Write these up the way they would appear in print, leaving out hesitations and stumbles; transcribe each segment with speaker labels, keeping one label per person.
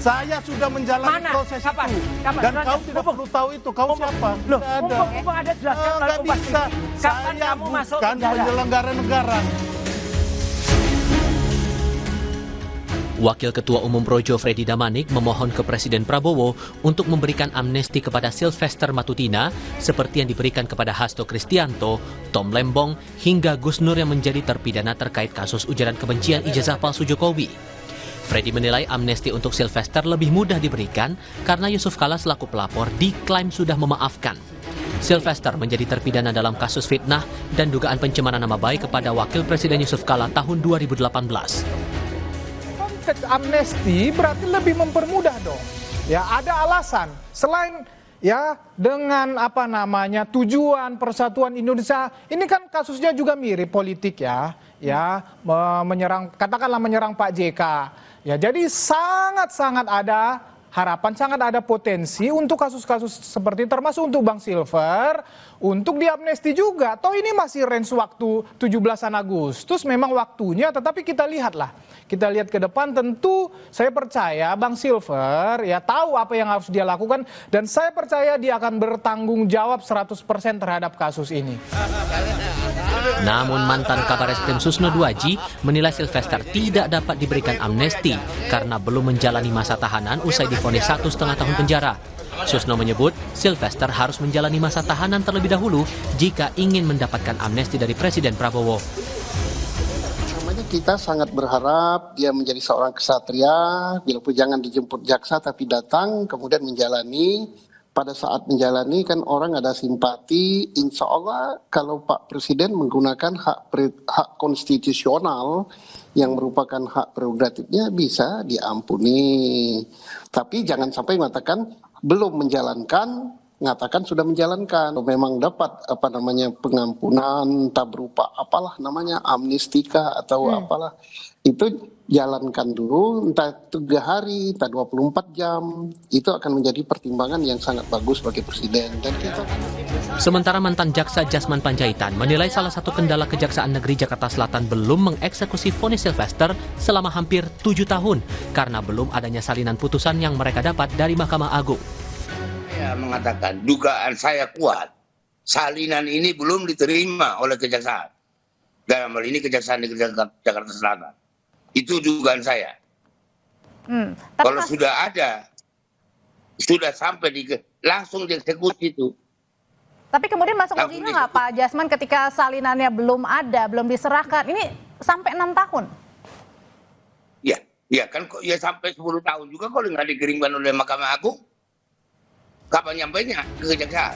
Speaker 1: Saya sudah menjalani proses
Speaker 2: Kapan?
Speaker 1: itu.
Speaker 2: Kapan?
Speaker 1: Dan kau tidak perlu tahu itu. Kau siapa?
Speaker 2: Loh,
Speaker 1: Tidak ada.
Speaker 2: mumpung ada jelaskan
Speaker 1: Nggak
Speaker 2: lalu
Speaker 1: bisa.
Speaker 2: kapan
Speaker 1: Saya
Speaker 2: kamu masuk
Speaker 1: bukan
Speaker 2: penjara?
Speaker 1: penyelenggara negara.
Speaker 3: Wakil Ketua Umum Projo Freddy Damanik memohon ke Presiden Prabowo untuk memberikan amnesti kepada Sylvester Matutina seperti yang diberikan kepada Hasto Kristianto, Tom Lembong, hingga Gus Nur yang menjadi terpidana terkait kasus ujaran kebencian ijazah palsu Jokowi. Freddy menilai amnesti untuk Sylvester lebih mudah diberikan karena Yusuf Kala selaku pelapor diklaim sudah memaafkan. Sylvester menjadi terpidana dalam kasus fitnah dan dugaan pencemaran nama baik kepada Wakil Presiden Yusuf Kala tahun 2018.
Speaker 4: Teks amnesti berarti lebih mempermudah dong. Ya, ada alasan selain ya dengan tujuan persatuan Indonesia. Ini kan kasusnya juga mirip politik ya. Ya, katakanlah menyerang Pak JK. Ya, jadi sangat-sangat ada harapan, sangat ada potensi untuk kasus-kasus seperti termasuk untuk Bang Silver untuk diamnesti juga. Toh ini masih range waktu 17 Agustus memang waktunya, tetapi kita lihatlah. Kita lihat ke depan, tentu saya percaya Bang Silver ya tahu apa yang harus dia lakukan dan saya percaya dia akan bertanggung jawab 100% terhadap kasus ini.
Speaker 3: Namun mantan Kabar Eskrim Susno Duaji menilai Sylvester tidak dapat diberikan amnesti karena belum menjalani masa tahanan usai divonis 1,5 tahun penjara. Susno menyebut Sylvester harus menjalani masa tahanan terlebih dahulu jika ingin mendapatkan amnesti dari Presiden Prabowo.
Speaker 5: Kita sangat berharap dia menjadi seorang kesatria, biarpun jangan dijemput jaksa tapi datang kemudian menjalani. Pada saat menjalani kan orang ada simpati, insya Allah kalau Pak Presiden menggunakan hak konstitusional yang merupakan hak prerogatifnya bisa diampuni. Tapi jangan sampai mengatakan belum menjalankan, mengatakan sudah menjalankan. Memang dapat pengampunan, tak berupa apalah namanya amnestika atau apalah. Itu jalankan dulu, entah 3 hari, entah 24 jam, itu akan menjadi pertimbangan yang sangat bagus bagi Presiden. Dan kita...
Speaker 3: Sementara mantan Jaksa Jasman Panjaitan menilai salah satu kendala Kejaksaan Negeri Jakarta Selatan belum mengeksekusi vonis Sylvester selama hampir 7 tahun karena belum adanya salinan putusan yang mereka dapat dari Mahkamah Agung.
Speaker 6: Saya mengatakan dugaan saya kuat, salinan ini belum diterima oleh Kejaksaan. Dalam hal ini Kejaksaan Negeri Jakarta Selatan. Itu dugaan saya. Kalau sudah ada, sudah sampai langsung dieksekusi itu.
Speaker 7: Tapi kemudian masuk logika nggak Pak Jasman ketika salinannya belum ada, belum diserahkan, ini sampai 6 tahun?
Speaker 6: Ya kan ya sampai 10 tahun juga kalau nggak dikirimkan oleh Mahkamah Agung. Kapan nyampainya ke Kejaksaan?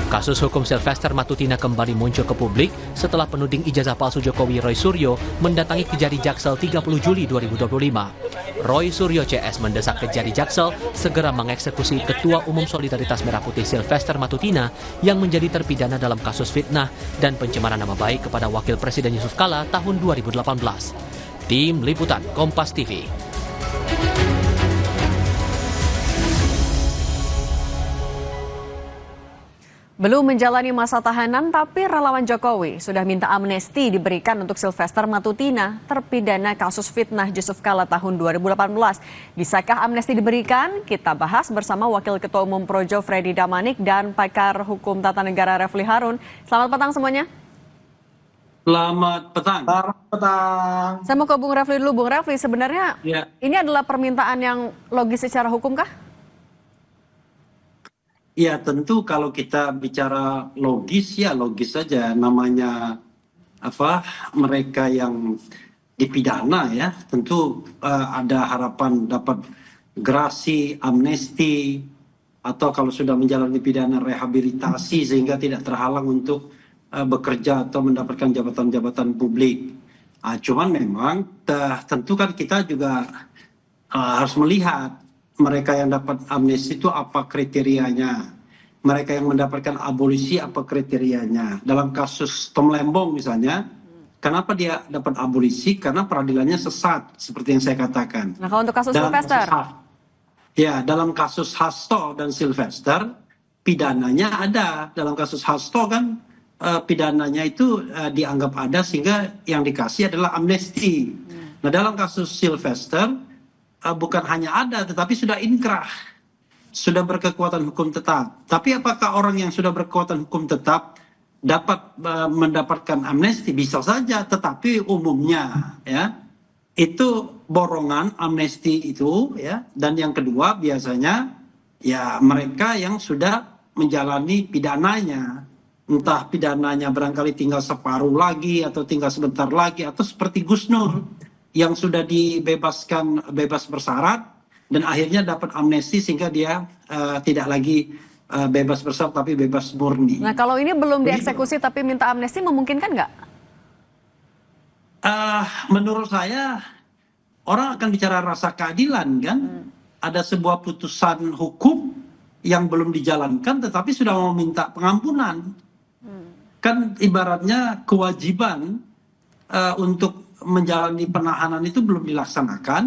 Speaker 3: Kasus hukum Sylvester Matutina kembali muncul ke publik setelah penuding ijazah palsu Jokowi Roy Suryo mendatangi Kejari Jaksel 30 Juli 2025. Roy Suryo CS mendesak Kejari Jaksel segera mengeksekusi Ketua Umum Solidaritas Merah Putih Sylvester Matutina yang menjadi terpidana dalam kasus fitnah dan pencemaran nama baik kepada Wakil Presiden Yusuf Kala tahun 2018. Tim Liputan Kompas TV.
Speaker 8: Belum menjalani masa tahanan, tapi relawan Jokowi sudah minta amnesti diberikan untuk Sylvester Matutina, terpidana kasus fitnah Yusuf Kala tahun 2018. Bisakah amnesti diberikan? Kita bahas bersama Wakil Ketua Umum Projo Freddy Damanik dan pakar hukum tata negara Refli Harun. Selamat petang semuanya.
Speaker 9: Selamat petang.
Speaker 4: Selamat petang.
Speaker 8: Saya mau ke Bung Refli dulu. Bung Refli, sebenarnya ini adalah permintaan yang logis secara hukum kah?
Speaker 9: Ya tentu kalau kita bicara logis ya logis saja, namanya mereka yang dipidana ya tentu ada harapan dapat gerasi, amnesti atau kalau sudah menjalani pidana rehabilitasi sehingga tidak terhalang untuk bekerja atau mendapatkan jabatan-jabatan publik. Cuman memang tentu kan kita juga harus melihat mereka yang dapat amnesti itu apa kriterianya, mereka yang mendapatkan abolisi apa kriterianya. Dalam kasus Tom Lembong misalnya, kenapa dia dapat abolisi? Karena peradilannya sesat, seperti yang saya katakan.
Speaker 8: Nah kalau untuk kasus Sylvester?
Speaker 9: Dalam kasus Hasto dan Sylvester, pidananya ada. Dalam kasus Hasto kan pidananya itu dianggap ada sehingga yang dikasih adalah amnesti. Nah dalam kasus Sylvester, bukan hanya ada, tetapi sudah inkrah, sudah berkekuatan hukum tetap. Tapi apakah orang yang sudah berkekuatan hukum tetap dapat mendapatkan amnesti? Bisa saja, tetapi umumnya ya itu borongan amnesti itu ya. Dan yang kedua biasanya ya mereka yang sudah menjalani pidananya, entah pidananya barangkali tinggal separuh lagi atau tinggal sebentar lagi, atau seperti Gus Nur yang sudah dibebaskan bebas bersyarat dan akhirnya dapat amnesti sehingga dia tidak lagi bebas bersyarat tapi bebas murni.
Speaker 8: Nah kalau ini belum dieksekusi tapi minta amnesti memungkinkan nggak?
Speaker 9: Menurut saya orang akan bicara rasa keadilan kan. Ada sebuah putusan hukum yang belum dijalankan tetapi sudah mau minta pengampunan. Kan ibaratnya kewajiban untuk menjalani penahanan itu belum dilaksanakan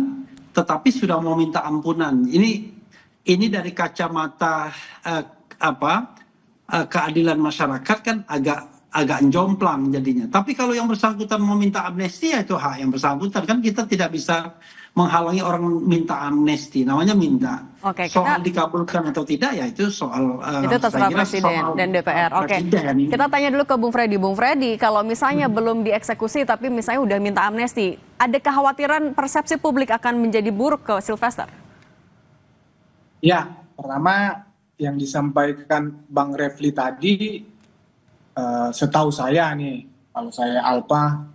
Speaker 9: tetapi sudah mau minta ampunan. Ini dari kacamata keadilan masyarakat kan agak jomplang jadinya. Tapi kalau yang bersangkutan mau minta amnesti ya itu hak yang bersangkutan, kan kita tidak bisa menghalangi orang minta amnesti, namanya minta.
Speaker 8: Oke,
Speaker 9: soal dikabulkan atau tidak ya itu soal
Speaker 8: itu terserah presiden dan DPR. Oke, kita tanya dulu ke Bung Freddy. Bung Freddy, kalau misalnya belum dieksekusi tapi misalnya udah minta amnesti, ada kekhawatiran persepsi publik akan menjadi buruk ke Sylvester?
Speaker 4: Ya, pertama yang disampaikan Bang Refli tadi, setahu saya nih, kalau saya Alpa,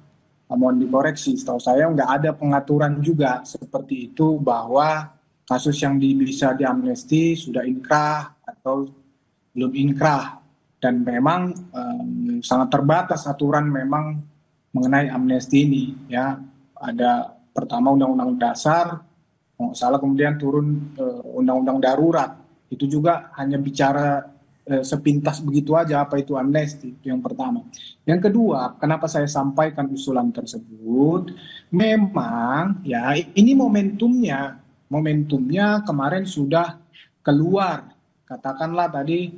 Speaker 4: mohon dikoreksi, setahu saya nggak ada pengaturan juga seperti itu bahwa kasus yang bisa diamnesti sudah inkrah atau belum inkrah. Dan memang sangat terbatas aturan memang mengenai amnesti ini. Ya, ada pertama Undang-Undang Dasar, kalau nggak salah kemudian turun Undang-Undang Darurat. Itu juga hanya bicara sepintas begitu aja apa itu amnesti, itu yang pertama. Yang kedua, kenapa saya sampaikan usulan tersebut, memang ya ini momentumnya kemarin sudah keluar, katakanlah tadi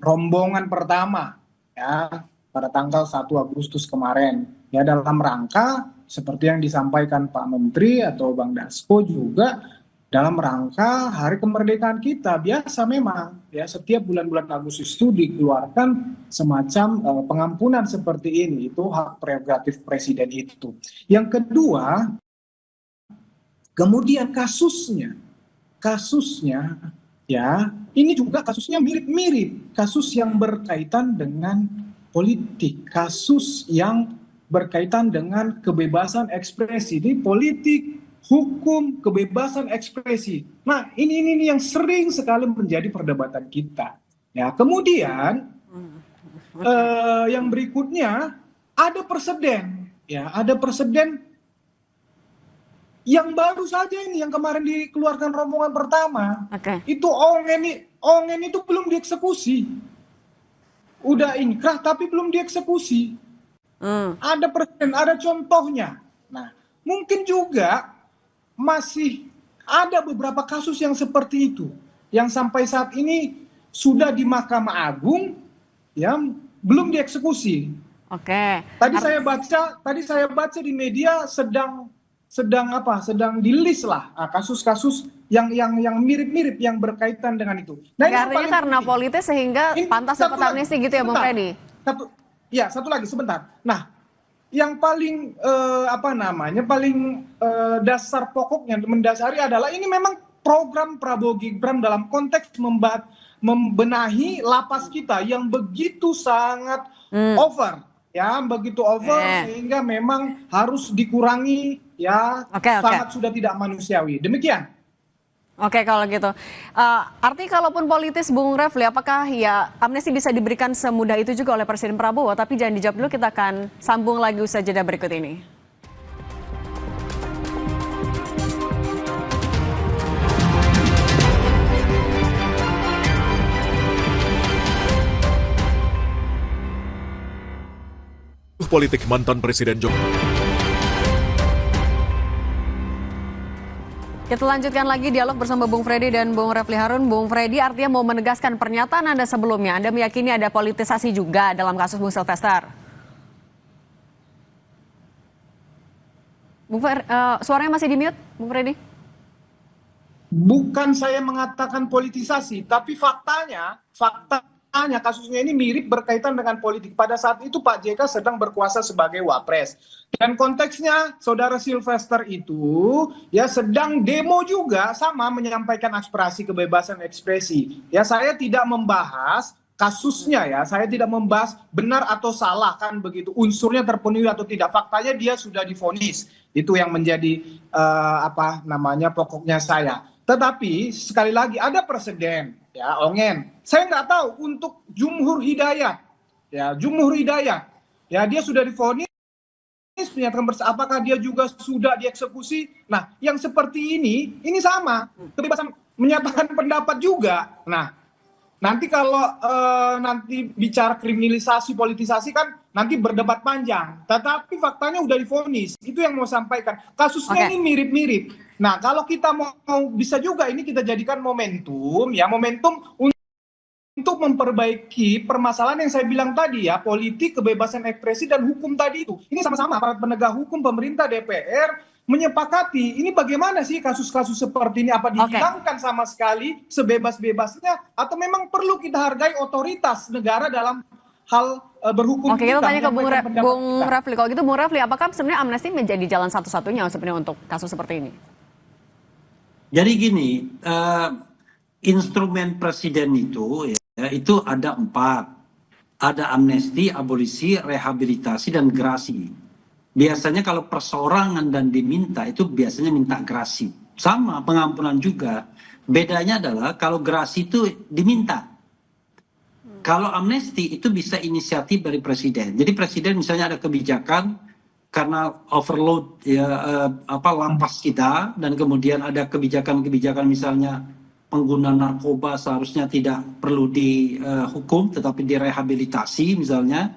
Speaker 4: rombongan pertama ya pada tanggal 1 Agustus kemarin ya, dalam rangka seperti yang disampaikan Pak Menteri atau Bang Dasko juga dalam rangka hari kemerdekaan kita. Biasa memang ya setiap bulan-bulan Agustus itu dikeluarkan semacam pengampunan seperti ini. Itu hak prerogatif presiden itu. Yang kedua, kemudian kasusnya ya ini juga kasusnya mirip-mirip, kasus yang berkaitan dengan politik, kasus yang berkaitan dengan kebebasan ekspresi di politik, hukum, kebebasan ekspresi. Nah, ini yang sering sekali menjadi perdebatan kita. Ya, kemudian yang berikutnya ada presiden, ya, ada presiden yang baru saja ini yang kemarin dikeluarkan rombongan pertama. Itu Ongen itu belum dieksekusi. Udah inkrah tapi belum dieksekusi. Ada presiden, ada contohnya. Nah, mungkin juga masih ada beberapa kasus yang seperti itu yang sampai saat ini sudah di Mahkamah Agung ya belum dieksekusi. Tadi saya baca di media sedang di list lah kasus-kasus yang mirip-mirip yang berkaitan dengan itu. Nah,
Speaker 8: artinya karena politis sehingga pantas dapat amnesti gitu ya Bung Freddy?
Speaker 4: Satu lagi sebentar. Nah, yang paling dasar pokoknya mendasari adalah ini memang program Prabowo Gibran dalam konteks membenahi lapas kita yang begitu sangat over ya, begitu over sehingga memang harus dikurangi ya, sangat sudah tidak manusiawi. Demikian.
Speaker 8: Oke, kalau gitu. Artinya kalaupun politis Bung Refli, apakah ya amnesti bisa diberikan semudah itu juga oleh Presiden Prabowo? Tapi jangan dijawab dulu, kita akan sambung lagi usai jeda berikut ini.
Speaker 2: Politik mantan Presiden Jokowi.
Speaker 8: Kita lanjutkan lagi dialog bersama Bung Freddy dan Bung Refli Harun. Bung Freddy, artinya mau menegaskan pernyataan Anda sebelumnya. Anda meyakini ada politisasi juga dalam kasus Bung Sylvester? Suaranya masih di mute, Bung Freddy?
Speaker 4: Bukan saya mengatakan politisasi, tapi faktanya kasusnya ini mirip berkaitan dengan politik. Pada saat itu Pak JK sedang berkuasa sebagai wapres. Dan konteksnya saudara Sylvester itu ya sedang demo juga sama menyampaikan aspirasi kebebasan ekspresi. Ya saya tidak membahas kasusnya ya, saya tidak membahas benar atau salah kan begitu, unsurnya terpenuhi atau tidak. Faktanya dia sudah divonis. Itu yang menjadi pokoknya saya. Tetapi sekali lagi ada presiden ya Ongen. Saya nggak tahu untuk Jumhur Hidayat ya dia sudah divonis menyatakan apakah dia juga sudah dieksekusi. Nah yang seperti ini sama kebebasan menyatakan pendapat juga. Nah nanti kalau nanti bicara kriminalisasi politisasi kan nanti berdebat panjang. Tetapi faktanya udah divonis. Itu yang mau sampaikan. Kasusnya ini mirip-mirip. Nah, kalau kita mau bisa juga ini kita jadikan momentum untuk memperbaiki permasalahan yang saya bilang tadi ya, politik, kebebasan ekspresi dan hukum tadi itu. Ini sama-sama aparat penegak hukum, pemerintah, DPR menyepakati ini bagaimana sih kasus-kasus seperti ini, apa dihilangkan sama sekali sebebas-bebasnya atau memang perlu kita hargai otoritas negara dalam hal berhukum.
Speaker 8: Oke, kita tanya ke Bung Rafli. Kalau gitu Bung Rafli, apakah sebenarnya amnesti menjadi jalan satu-satunya sebenarnya untuk kasus seperti ini?
Speaker 9: Jadi gini, instrumen presiden itu ya, itu ada 4. Ada amnesti, abolisi, rehabilitasi, dan gerasi. Biasanya kalau perseorangan dan diminta itu biasanya minta gerasi. Sama pengampunan juga. Bedanya adalah kalau gerasi itu diminta. Kalau amnesti itu bisa inisiatif dari presiden. Jadi presiden misalnya ada kebijakan karena overload lapas kita, dan kemudian ada kebijakan-kebijakan misalnya pengguna narkoba seharusnya tidak perlu dihukum tetapi direhabilitasi misalnya,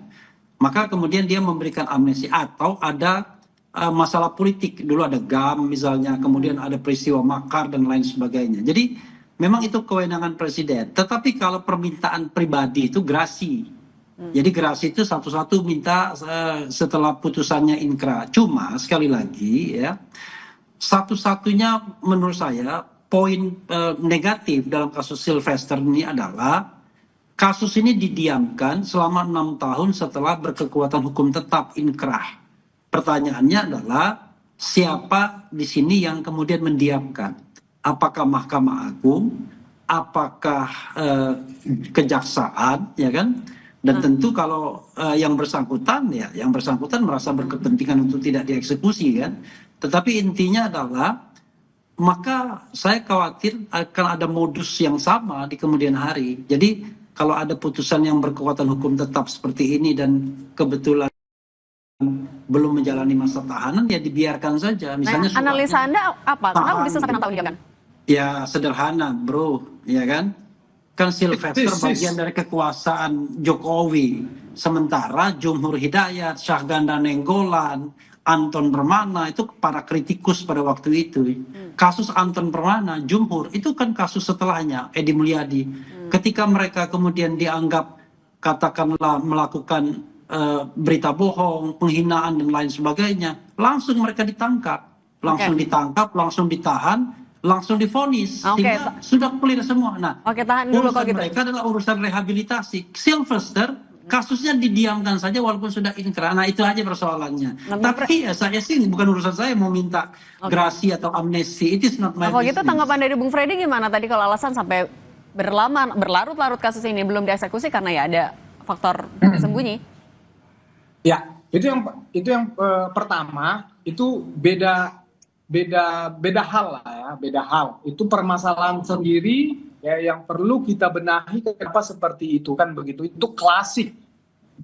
Speaker 9: maka kemudian dia memberikan amnesti. Atau ada masalah politik, dulu ada GAM misalnya, kemudian ada peristiwa makar dan lain sebagainya. Jadi memang itu kewenangan presiden. Tetapi kalau permintaan pribadi itu gerasi. Jadi gerasi itu satu-satu minta setelah putusannya inkra. Cuma sekali lagi ya, satu-satunya menurut saya poin negatif dalam kasus Sylvester ini adalah kasus ini didiamkan selama 6 tahun setelah berkekuatan hukum tetap inkrah. Pertanyaannya adalah siapa di sini yang kemudian mendiamkan? Apakah Mahkamah Agung? Apakah kejaksaan? Ya kan? Dan tentu kalau yang bersangkutan merasa berkepentingan untuk tidak dieksekusi kan. Tetapi intinya adalah maka saya khawatir akan ada modus yang sama di kemudian hari. Jadi kalau ada putusan yang berkekuatan hukum tetap seperti ini dan kebetulan belum menjalani masa tahanan, ya dibiarkan saja. Misalnya
Speaker 8: analisa Anda apa? Kenapa bisa sampai 6 tahun didiamkan?
Speaker 9: Ya sederhana bro, ya kan? Kan Sylvester bagian dari kekuasaan Jokowi. Sementara Jumhur Hidayat, Syahganda Nenggolan, Anton Permana itu para kritikus pada waktu itu. Kasus Anton Permana, Jumhur, itu kan kasus setelahnya, Edi Mulyadi. Ketika mereka kemudian dianggap katakanlah melakukan berita bohong, penghinaan dan lain sebagainya, langsung mereka ditangkap. Langsung ditahan, langsung divonis, sehingga sudah clear semua. Nah,
Speaker 8: tahan dulu
Speaker 9: urusan mereka adalah urusan rehabilitasi. Sylvester kasusnya didiamkan saja walaupun sudah inkrah. Nah itu aja persoalannya. Tapi ya saya sih bukan urusan saya mau minta gerasi atau amnesti. It is not my business.
Speaker 8: Kalau gitu tanggapan dari Bung Freddy gimana tadi kalau alasan sampai berlarut-larut kasus ini belum dieksekusi karena ya ada faktor tersembunyi?
Speaker 4: Ya, itu yang pertama itu beda hal lah ya, beda hal. Itu permasalahan sendiri ya yang perlu kita benahi kenapa seperti itu kan begitu. Itu klasik.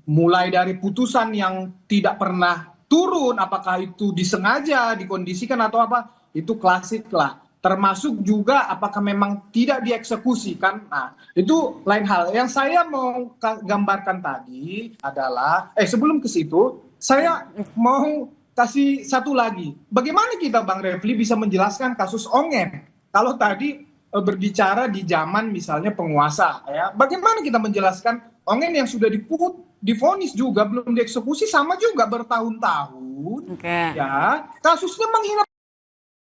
Speaker 4: Mulai dari putusan yang tidak pernah turun, apakah itu disengaja, dikondisikan atau apa, itu klasik lah. Termasuk juga apakah memang tidak dieksekusi kan. Nah, itu lain hal. Yang saya mau gambarkan tadi adalah sebelum ke situ, saya mau kasih satu lagi. Bagaimana kita Bang Refli bisa menjelaskan kasus Ongen? Kalau tadi berbicara di zaman misalnya penguasa ya. Bagaimana kita menjelaskan Ongen yang sudah divonis juga belum dieksekusi, sama juga bertahun-tahun. Ya, kasusnya menghina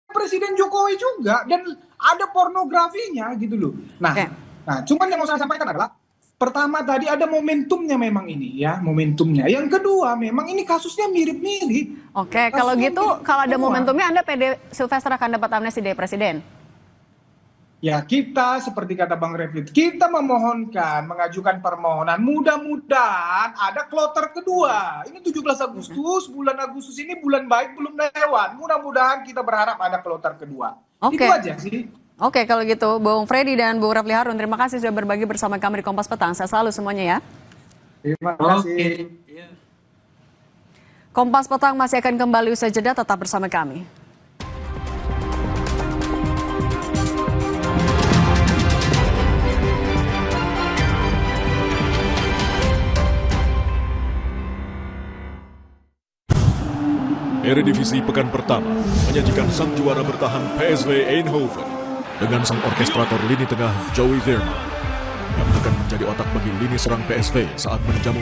Speaker 4: Presiden Jokowi juga dan ada pornografinya gitu loh. Nah, cuman yang mau saya sampaikan adalah pertama tadi ada momentumnya memang ini ya, momentumnya. Yang kedua memang ini kasusnya mirip-mirip.
Speaker 8: Oke, kalau gitu kalau ada momentumnya Anda pede Sylvester akan dapat amnesti dari Presiden?
Speaker 4: Ya, kita seperti kata Bang Refli, kita memohonkan, mengajukan permohonan, mudah-mudahan ada kloter kedua. Ini 17 Agustus, bulan Agustus ini bulan baik belum lewat. Mudah-mudahan kita berharap ada kloter kedua. Itu aja sih.
Speaker 8: Oke, kalau gitu Bung Freddy dan Bung Refli Harun, terima kasih sudah berbagi bersama kami di Kompas Petang. Saya selalu semuanya ya.
Speaker 4: Terima kasih.
Speaker 8: Kompas Petang masih akan kembali usai jeda, tetap bersama kami.
Speaker 2: Eredivisie pekan pertama menyajikan sang juara bertahan PSV Eindhoven dengan sang orkestrator lini tengah Joey Veerman yang akan menjadi otak bagi lini serang PSV saat menjamu